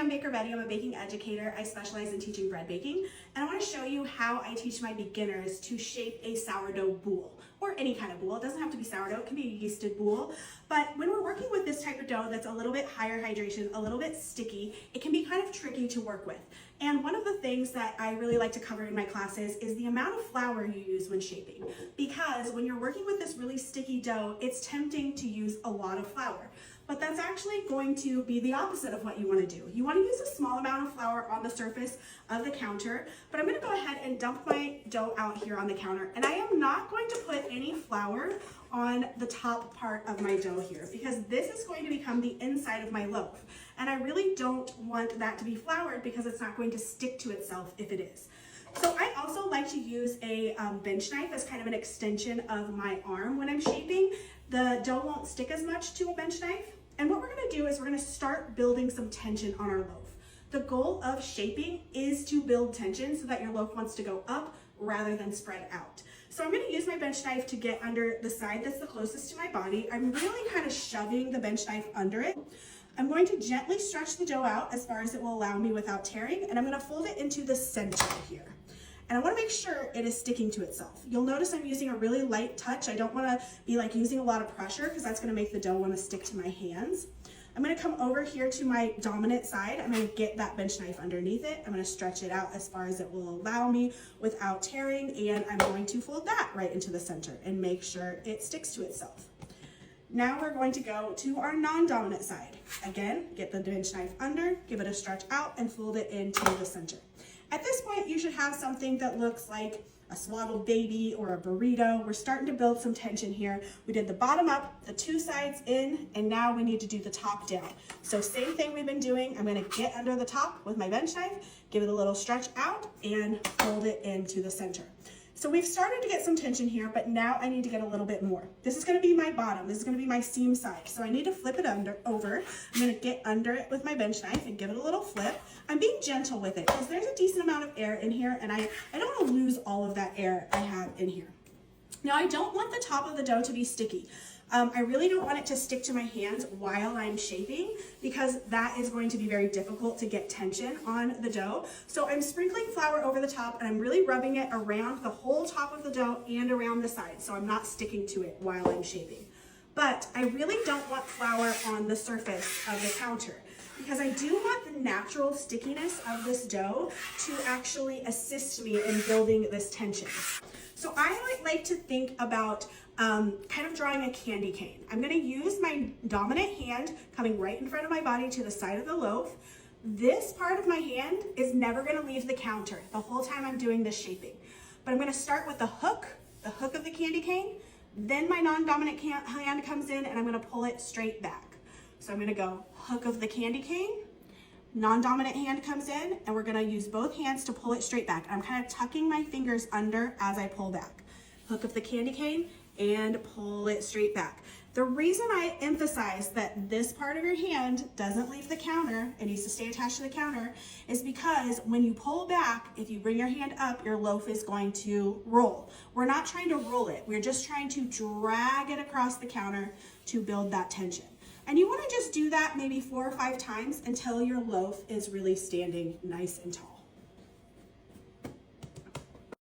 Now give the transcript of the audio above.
I'm Baker Betty. I'm a baking educator. I specialize in teaching bread baking, and I want to show you how I teach my beginners to shape a sourdough boule, or any kind of boule. It doesn't have to be sourdough, it can be a yeasted boule. But when we're working with this type of dough that's a little bit higher hydration, a little bit sticky, it can be kind of tricky to work with. And one of the things that I really like to cover in my classes is the amount of flour you use when shaping. Because when you're working with this really sticky dough, it's tempting to use a lot of flour. But that's actually going to be the opposite of what you want to do. You want to use a small amount of flour on the surface of the counter, but I'm going to go ahead and dump my dough out here on the counter. And I am not going to put any flour on the top part of my dough here, because this is going to become the inside of my loaf. And I really don't want that to be floured because it's not going to stick to itself if it is. So I also like to use a bench knife as kind of an extension of my arm when I'm shaping. The dough won't stick as much to a bench knife. And what we're gonna do is we're gonna start building some tension on our loaf. The goal of shaping is to build tension so that your loaf wants to go up rather than spread out. So I'm gonna use my bench knife to get under the side that's the closest to my body. I'm really kind of shoving the bench knife under it. I'm going to gently stretch the dough out as far as it will allow me without tearing, and I'm gonna fold it into the center here. And I wanna make sure it is sticking to itself. You'll notice I'm using a really light touch. I don't wanna be like using a lot of pressure because that's gonna make the dough wanna stick to my hands. I'm gonna come over here to my dominant side. I'm gonna get that bench knife underneath it. I'm gonna stretch it out as far as it will allow me without tearing, and I'm going to fold that right into the center and make sure it sticks to itself. Now we're going to go to our non-dominant side. Again, get the bench knife under, give it a stretch out, and fold it into the center. At this point, you should have something that looks like a swaddled baby or a burrito. We're starting to build some tension here. We did the bottom up, the two sides in, and now we need to do the top down. So same thing we've been doing. I'm gonna get under the top with my bench knife, give it a little stretch out, and fold it into the center. So we've started to get some tension here, but now I need to get a little bit more. This is gonna be my bottom. This is gonna be my seam side. So I need to flip it over. I'm gonna get under it with my bench knife and give it a little flip. I'm being gentle with it because there's a decent amount of air in here, and I don't wanna lose all of that air I have in here. Now I don't want the top of the dough to be sticky. I really don't want it to stick to my hands while I'm shaping because that is going to be very difficult to get tension on the dough. So I'm sprinkling flour over the top, and I'm really rubbing it around the whole top of the dough and around the sides, so I'm not sticking to it while I'm shaping. But I really don't want flour on the surface of the counter because I do want the natural stickiness of this dough to actually assist me in building this tension. So I like to think about kind of drawing a candy cane. I'm gonna use my dominant hand coming right in front of my body to the side of the loaf. This part of my hand is never gonna leave the counter the whole time I'm doing this shaping. But I'm gonna start with the hook of the candy cane, then my non-dominant hand comes in and I'm gonna pull it straight back. So I'm gonna go hook of the candy cane, non-dominant hand comes in, and we're gonna use both hands to pull it straight back. I'm kind of tucking my fingers under as I pull back. Hook of the candy cane and pull it straight back. The reason I emphasize that this part of your hand doesn't leave the counter, it needs to stay attached to the counter, is because when you pull back, if you bring your hand up, your loaf is going to roll. We're not trying to roll it, we're just trying to drag it across the counter to build that tension. And you wanna just do that maybe 4 or 5 times until your loaf is really standing nice and tall.